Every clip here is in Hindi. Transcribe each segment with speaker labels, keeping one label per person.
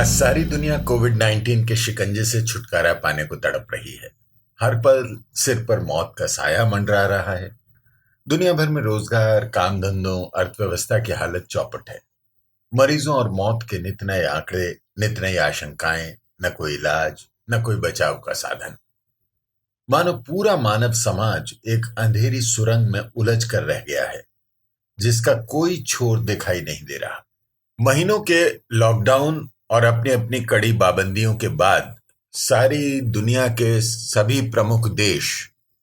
Speaker 1: आज सारी दुनिया कोविड 19 के शिकंजे से छुटकारा पाने को तड़प रही है। हर पल सिर पर मौत का साया मंडरा रहा है। दुनिया भर में रोजगार, काम धंधों, अर्थव्यवस्था की हालत चौपट है। मरीजों और मौत के नित नए आंकड़े, नित नई आशंकाएं, न कोई इलाज, न कोई बचाव का साधन। मानो पूरा मानव समाज एक अंधेरी सुरंग में उलझ कर रह गया है, जिसका कोई छोर दिखाई नहीं दे रहा। महीनों के लॉकडाउन और अपनी अपनी कड़ी पाबंदियों के बाद सारी दुनिया के सभी प्रमुख देश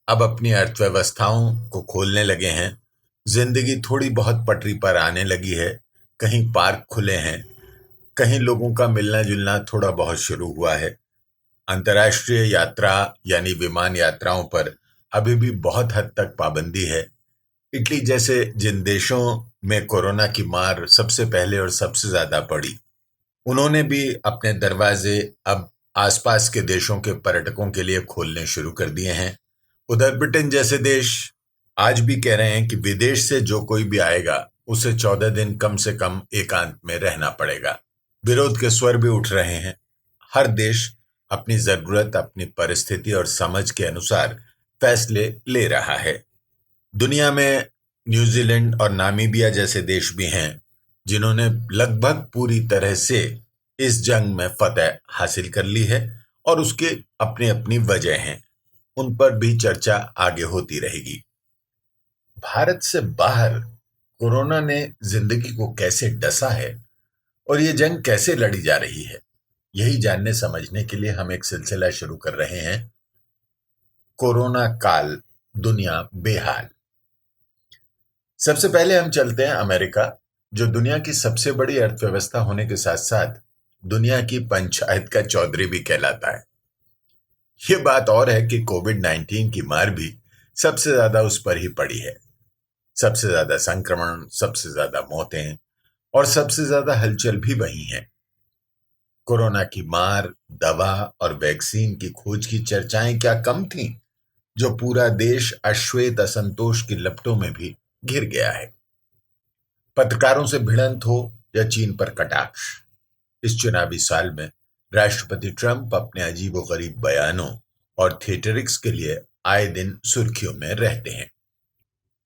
Speaker 1: अब अपनी अर्थव्यवस्थाओं को खोलने लगे हैं। जिंदगी थोड़ी बहुत पटरी पर आने लगी है। कहीं पार्क खुले हैं, कहीं लोगों का मिलना जुलना थोड़ा बहुत शुरू हुआ है। अंतर्राष्ट्रीय यात्रा यानी विमान यात्राओं पर अभी भी बहुत हद तक पाबंदी है। इटली जैसे जिन देशों में कोरोना की मार सबसे पहले और सबसे ज्यादा पड़ी, उन्होंने भी अपने दरवाजे अब आसपास के देशों के पर्यटकों के लिए खोलने शुरू कर दिए हैं। उधर ब्रिटेन जैसे देश आज भी कह रहे हैं कि विदेश से जो कोई भी आएगा उसे 14 दिन कम से कम एकांत में रहना पड़ेगा। विरोध के स्वर भी उठ रहे हैं। हर देश अपनी जरूरत, अपनी परिस्थिति और समझ के अनुसार फैसले ले रहा है। दुनिया में न्यूजीलैंड और नामीबिया जैसे देश भी हैं जिन्होंने लगभग पूरी तरह से इस जंग में फतह हासिल कर ली है और उसके अपनी अपनी वजह हैं। उन पर भी चर्चा आगे होती रहेगी। भारत से बाहर कोरोना ने जिंदगी को कैसे डसा है और ये जंग कैसे लड़ी जा रही है, यही जानने समझने के लिए हम एक सिलसिला शुरू कर रहे हैं। कोरोना काल, दुनिया बेहाल। सबसे पहले हम चलते हैं अमेरिका, जो दुनिया की सबसे बड़ी अर्थव्यवस्था होने के साथ साथ दुनिया की पंचायत का चौधरी भी कहलाता है। ये बात और है कि कोविड 19 की मार भी सबसे ज्यादा उस पर ही पड़ी है। सबसे ज्यादा संक्रमण, सबसे ज्यादा मौतें और सबसे ज्यादा हलचल भी वही है। कोरोना की मार, दवा और वैक्सीन की खोज की चर्चाएं क्या कम थीं, जो पूरा देश अश्वेत असंतोष की लपटों में भी घिर गया है। पत्रकारों से भिड़ंत हो या चीन पर कटाक्ष, इस चुनावी साल में राष्ट्रपति ट्रंप अपने अजीबोगरीब बयानों और थिएटरिक्स के लिए आए दिन सुर्खियों में रहते हैं।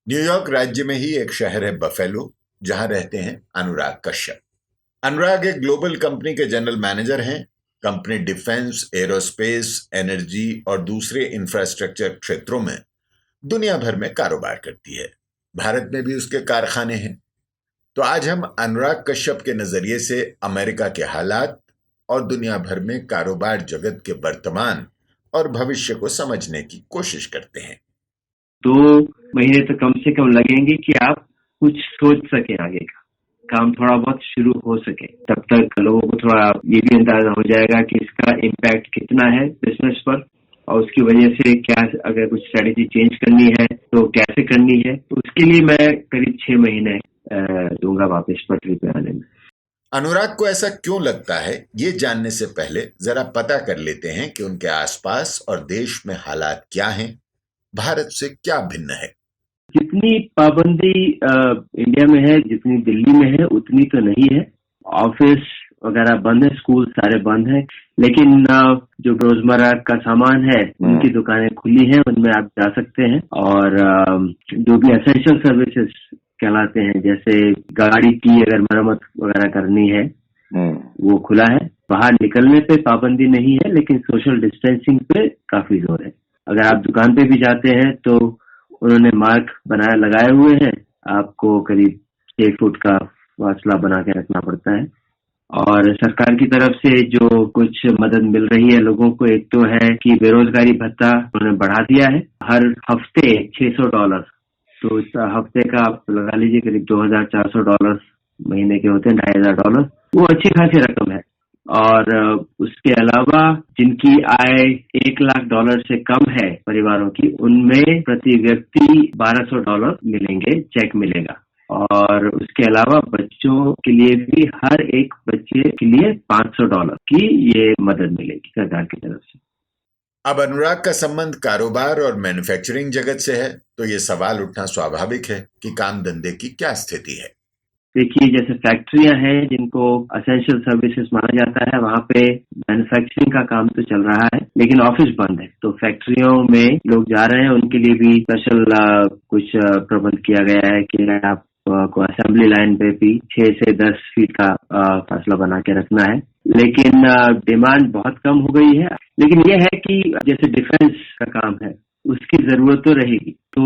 Speaker 1: न्यूयॉर्क राज्य में ही एक शहर है बफेलो, जहां रहते हैं अनुराग कश्यप। अनुराग एक ग्लोबल कंपनी के जनरल मैनेजर हैं। कंपनी डिफेंस, एरोस्पेस, एनर्जी और दूसरे इंफ्रास्ट्रक्चर क्षेत्रों में दुनिया भर में कारोबार करती है। भारत में भी उसके कारखाने हैं। तो आज हम अनुराग कश्यप के नजरिए से अमेरिका के हालात और दुनिया भर में कारोबार जगत के वर्तमान और भविष्य को समझने की कोशिश करते हैं।
Speaker 2: 2 महीने तो कम से कम लगेंगे कि आप कुछ सोच सके, आगे का काम थोड़ा बहुत शुरू हो सके। तब तक लोगों को थोड़ा ये भी अंदाजा हो जाएगा कि इसका इम्पैक्ट कितना है बिजनेस पर, और उसकी वजह से क्या, अगर कुछ स्ट्रेटेजी चेंज करनी है तो कैसे करनी है। तो उसके लिए मैं करीब 6 महीने दूंगा वापस पटरी पे आने में।
Speaker 1: अनुराग को ऐसा क्यों लगता है, ये जानने से पहले जरा पता कर लेते हैं कि उनके आसपास और देश में हालात क्या हैं, भारत से क्या भिन्न है।
Speaker 2: जितनी पाबंदी इंडिया में है, जितनी दिल्ली में है, उतनी तो नहीं है। ऑफिस वगैरह बंद है, स्कूल सारे बंद हैं, लेकिन जो रोजमर्रा का सामान है उनकी दुकानें खुली हैं, उनमें आप जा सकते हैं। और जो भी एसेंशियल सर्विसेज कहलाते हैं, जैसे गाड़ी की अगर मरम्मत वगैरह करनी है वो खुला है। बाहर निकलने पे पाबंदी नहीं है, लेकिन सोशल डिस्टेंसिंग पे काफी जोर है। अगर आप दुकान पे भी जाते हैं तो उन्होंने मार्क लगाए हुए हैं, आपको करीब 6 फुट का फासला बना के रखना पड़ता है। और सरकार की तरफ से जो कुछ मदद मिल रही है लोगों को, एक तो है कि बेरोजगारी भत्ता उन्होंने बढ़ा दिया है, हर हफ्ते $600। तो इस हफ्ते का आप लगा लीजिए करीब $2,400 महीने के होते हैं, $2,500। वो अच्छी खासी रकम है। और उसके अलावा जिनकी आय $1,00,000 से कम है परिवारों की, उनमें प्रति व्यक्ति $1,200 मिलेंगे, चेक मिलेगा। और उसके अलावा बच्चों के लिए भी हर एक बच्चे के लिए $500 की ये मदद मिलेगी सरकार की तरफ से।
Speaker 1: अब अनुराग का संबंध कारोबार और मैन्युफैक्चरिंग जगत से है, तो ये सवाल उठना स्वाभाविक है कि काम धंधे की क्या स्थिति है।
Speaker 2: देखिए जैसे फैक्ट्रियां हैं जिनको असेंशियल सर्विसेज माना जाता है, वहाँ पे मैन्युफैक्चरिंग का काम तो चल रहा है लेकिन ऑफिस बंद है। तो फैक्ट्रियों में लोग जा रहे हैं, उनके लिए भी स्पेशल कुछ प्रबंध किया गया है कि आप को असेंबली लाइन पे भी 6 से 10 फीट का फासला बना के रखना है। लेकिन डिमांड बहुत कम हो गई है। लेकिन ये है कि जैसे डिफेंस का काम है उसकी जरूरत तो रहेगी। तो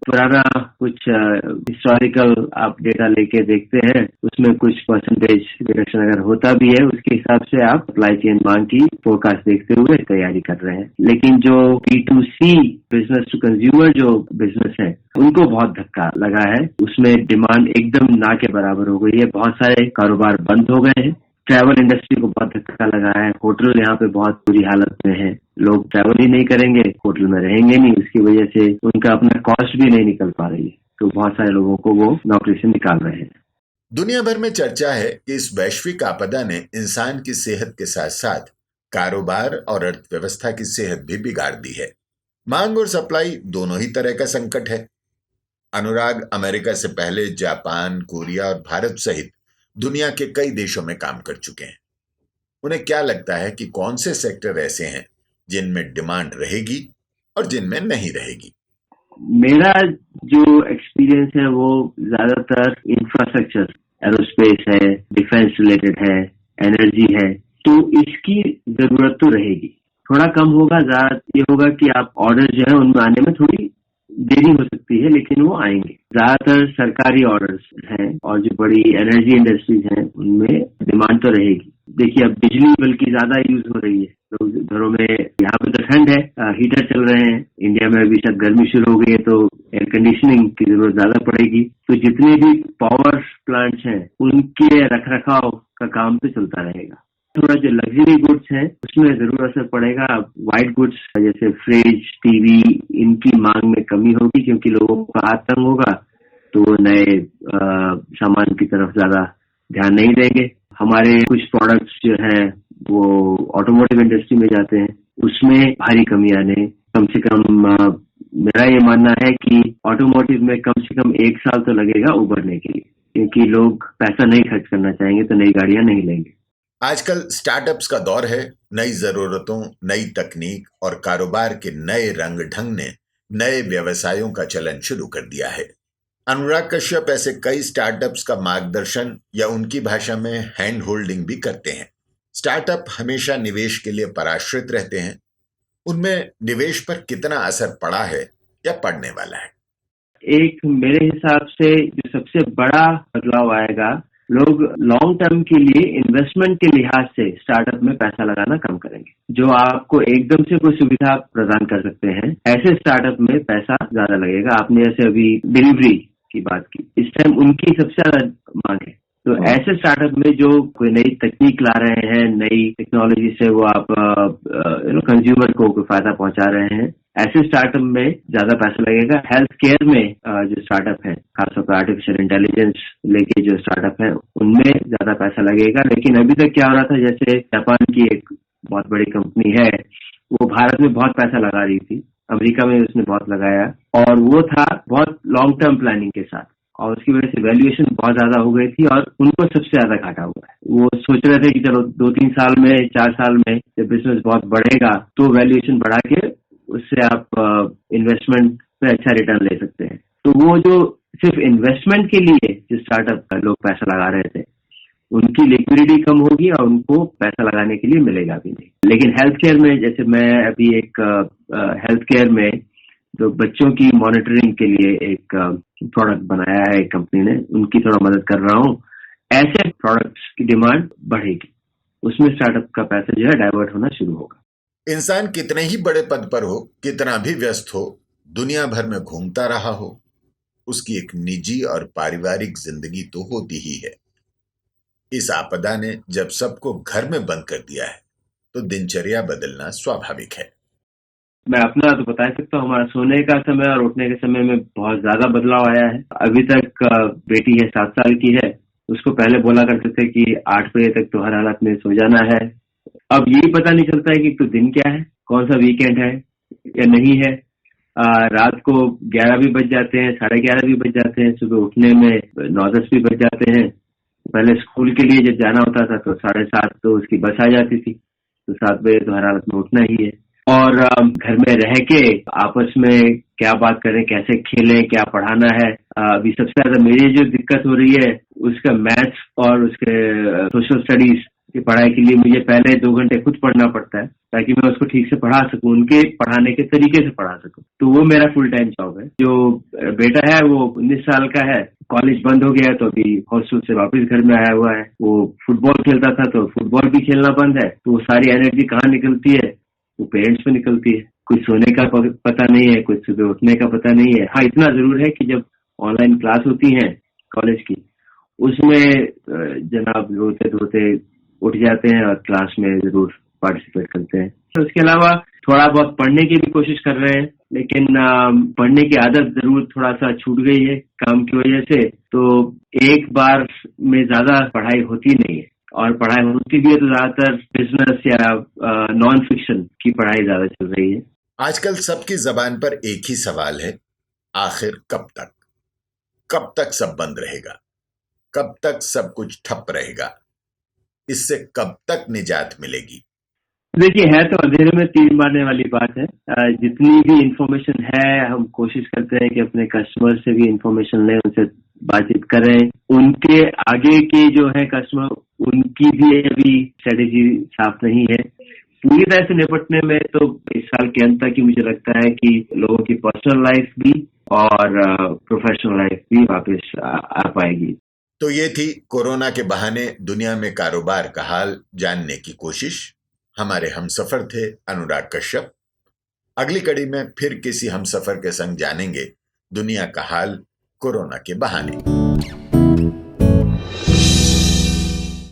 Speaker 2: पुराना कुछ हिस्टोरिकल आप डेटा लेके देखते हैं, उसमें कुछ परसेंटेज रिडक्शन अगर होता भी है, उसके हिसाब से आप सप्लाई चेन मांग की फोरकास्ट देखते हुए तैयारी कर रहे हैं। लेकिन जो B2C बिजनेस टू कंज्यूमर जो बिजनेस है, उनको बहुत धक्का लगा है। उसमें डिमांड एकदम ना के बराबर हो गई है। बहुत सारे कारोबार बंद हो गए हैं। ट्रैवल इंडस्ट्री को बहुत धक्का लगा है। होटल यहाँ पे बहुत बुरी हालत में है। लोग ट्रैवल ही नहीं करेंगे, होटल में रहेंगे नहीं, उसकी वजह से उनका अपना कॉस्ट भी नहीं निकल पा रही है। तो बहुत सारे लोगों को वो नौकरी से निकाल रहे हैं।
Speaker 1: दुनिया भर में चर्चा है कि इस वैश्विक आपदा ने इंसान की सेहत के साथ साथ कारोबार और अर्थव्यवस्था की सेहत भी बिगाड़ दी है। मांग और सप्लाई दोनों ही तरह का संकट है। अनुराग अमेरिका से पहले जापान, कोरिया और भारत सहित दुनिया के कई देशों में काम कर चुके हैं। उन्हें क्या लगता है कि कौन से सेक्टर ऐसे हैं जिनमें डिमांड रहेगी और जिनमें नहीं रहेगी?
Speaker 2: मेरा जो एक्सपीरियंस है वो ज्यादातर इंफ्रास्ट्रक्चर, एरोस्पेस है, डिफेंस रिलेटेड है, एनर्जी है, तो इसकी जरूरत तो रहेगी। थोड़ा कम होगा, ज्यादा ये होगा कि आप ऑर्डर जो है उनमें आने में थोड़ी देरी हो सकती है, लेकिन वो आएंगे। ज्यादातर सरकारी ऑर्डर्स हैं और जो बड़ी एनर्जी इंडस्ट्रीज हैं उनमें डिमांड तो रहेगी। देखिए अब बिजली बल्कि ज्यादा यूज हो रही है। लोग घरों में, यहाँ पे तो ठंड है, हीटर चल रहे हैं। इंडिया में अभी शायद गर्मी शुरू हो गई है तो एयर कंडीशनिंग की जरूरत ज्यादा पड़ेगी। तो जितने भी पावर प्लांट्स हैं उनके रखरखाव का काम तो चलता रहेगा। थोड़ा जो लग्जरी गुड्स हैं उसमें जरूर असर पड़ेगा। अब वाइट गुड्स जैसे फ्रिज, टीवी, इनकी मांग में कमी होगी क्योंकि लोगों का हाथ तंग होगा, तो वो नए सामान की तरफ ज्यादा ध्यान नहीं देंगे। हमारे कुछ प्रोडक्ट्स जो हैं वो ऑटोमोटिव इंडस्ट्री में जाते हैं, उसमें भारी कमी आने, कम से कम मेरा ये मानना है कि ऑटोमोटिव में कम से कम 1 साल तो लगेगा उभरने के लिए, क्योंकि लोग पैसा नहीं खर्च करना चाहेंगे तो नई गाड़ियां नहीं लेंगे।
Speaker 1: आजकल स्टार्टअप्स का दौर है। नई जरूरतों, नई तकनीक और कारोबार के नए रंग ढंग ने नए व्यवसायों का चलन शुरू कर दिया है। अनुराग कश्यप ऐसे कई स्टार्टअप्स का मार्गदर्शन या उनकी भाषा में हैंड होल्डिंग भी करते हैं। स्टार्टअप हमेशा निवेश के लिए पराश्रित रहते हैं। उनमें निवेश पर कितना असर पड़ा है या पड़ने वाला है?
Speaker 2: एक मेरे हिसाब से जो सबसे बड़ा बदलाव आएगा, लोग लॉन्ग टर्म के लिए इन्वेस्टमेंट के लिहाज से स्टार्टअप में पैसा लगाना कम करेंगे। जो आपको एकदम से कोई सुविधा प्रदान कर सकते हैं, ऐसे स्टार्टअप में पैसा ज्यादा लगेगा। आपने जैसे अभी डिलीवरी की बात की, इस टाइम उनकी सबसे ज्यादा मांग है। तो ऐसे स्टार्टअप में जो कोई नई तकनीक ला रहे हैं, नई टेक्नोलॉजी से वो आप कंज्यूमर को कोई फायदा पहुंचा रहे हैं, ऐसे स्टार्टअप में ज्यादा पैसा लगेगा। हेल्थ केयर में जो स्टार्टअप है, खासतौर पर आर्टिफिशियल इंटेलिजेंस लेके जो स्टार्टअप है, उनमें ज्यादा पैसा लगेगा। लेकिन अभी तक क्या हो रहा था, जैसे जापान की एक बहुत बड़ी कंपनी है, वो भारत में बहुत पैसा लगा रही थी, अमेरिका में उसने बहुत लगाया, और वो था बहुत लॉन्ग टर्म प्लानिंग के साथ, और उसकी वजह से वैल्यूएशन बहुत ज्यादा हो गई थी और उनको सबसे ज्यादा घाटा हुआ है। वो सोच रहे थे कि चलो 2-3 साल में, 4 साल में जब बिजनेस बहुत बढ़ेगा तो वैल्यूएशन बढ़ा के उससे आप इन्वेस्टमेंट पे अच्छा रिटर्न ले सकते हैं। तो वो जो सिर्फ इन्वेस्टमेंट के लिए जो स्टार्टअप का लोग पैसा लगा रहे थे, उनकी लिक्विडिटी कम होगी और उनको पैसा लगाने के लिए मिलेगा भी नहीं। लेकिन हेल्थ केयर में, जैसे मैं अभी एक हेल्थ केयर में जो बच्चों की मॉनिटरिंग के लिए एक प्रोडक्ट बनाया है एक कंपनी ने, उनकी थोड़ा मदद कर रहा हूँ। ऐसे प्रोडक्ट्स की डिमांड बढ़ेगी, उसमें स्टार्टअप का पैसा जो है डाइवर्ट होना शुरू होगा।
Speaker 1: इंसान कितने ही बड़े पद पर हो, कितना भी व्यस्त हो, दुनिया भर में घूमता रहा हो, उसकी एक निजी और पारिवारिक जिंदगी तो होती ही है। इस आपदा ने जब सबको घर में बंद कर दिया है तो दिनचर्या बदलना स्वाभाविक है।
Speaker 2: मैं अपना तो बता सकता हूँ, हमारा सोने का समय और उठने के समय में बहुत ज्यादा बदलाव आया है। अभी तक बेटी है 7 साल की है, उसको पहले बोला करते थे कि 8 बजे तक तो हर हालत में सो जाना है। अब यही पता नहीं चलता है कि तो दिन क्या है, कौन सा वीकेंड है या नहीं है। रात को 11 भी बज जाते हैं, 11:30 भी बज जाते हैं, सुबह उठने में 9-10 भी बज जाते हैं। पहले स्कूल के लिए जब जाना होता था तो 7:30 तो उसकी बस आ जाती थी, तो 7 बजे तो हर हालत में उठना ही है। और घर में रह के आपस में क्या बात करें, कैसे खेलें, क्या पढ़ाना है। अभी सबसे ज्यादा मेरी जो दिक्कत हो रही है उसका मैथ्स और उसके सोशल स्टडीज की पढ़ाई के लिए मुझे पहले 2 घंटे खुद पढ़ना पड़ता है ताकि मैं उसको ठीक से पढ़ा सकूं, उनके पढ़ाने के तरीके से पढ़ा सकूं। तो वो मेरा फुल टाइम जॉब है। जो बेटा है वो 19 साल का है, कॉलेज बंद हो गया तो अभी हॉस्टल से वापस घर में आया हुआ है। वो फुटबॉल खेलता था तो फुटबॉल भी खेलना बंद है, तो वो सारी एनर्जी कहाँ निकलती है, वो पेरेंट्स पे निकलती है। कुछ सोने का पता नहीं है, कुछ सुबह उठने का पता नहीं है। हाँ, इतना जरूर है कि जब ऑनलाइन क्लास होती है कॉलेज की, उसमें जनाब रोते धोते उठ जाते हैं और क्लास में जरूर पार्टिसिपेट करते हैं। तो उसके अलावा थोड़ा बहुत पढ़ने की भी कोशिश कर रहे हैं, लेकिन पढ़ने की आदत जरूर थोड़ा सा छूट गई है काम की वजह से। तो एक बार में ज्यादा पढ़ाई होती नहीं है, और पढ़ाई होती भी है तो ज्यादातर बिजनेस या नॉन फिक्शन की पढ़ाई ज्यादा चल रही है।
Speaker 1: आजकल सबकी जबान पर एक ही सवाल है, आखिर कब तक? कब तक सब बंद रहेगा? कब तक सब कुछ ठप रहेगा? इससे कब तक निजात मिलेगी?
Speaker 2: देखिए, है तो अंधेरे में तीर मारने वाली बात है। जितनी भी इंफॉर्मेशन है हम कोशिश करते हैं कि अपने कस्टमर से भी इंफॉर्मेशन लें, उनसे बातचीत करें। उनके आगे के जो है कस्टमर, उनकी भी अभी स्ट्रेटेजी साफ नहीं है। पूरी तरह से निपटने में तो इस साल के अंत तक ही मुझे लगता है कि लोगों की पर्सनल लाइफ भी और प्रोफेशनल लाइफ भी वापस आ पाएगी।
Speaker 1: तो ये थी कोरोना के बहाने दुनिया में कारोबार का हाल जानने की कोशिश। हमारे हमसफर थे अनुराग कश्यप। अगली कड़ी में फिर किसी हमसफर के संग जानेंगे दुनिया का हाल कोरोना के बहाने।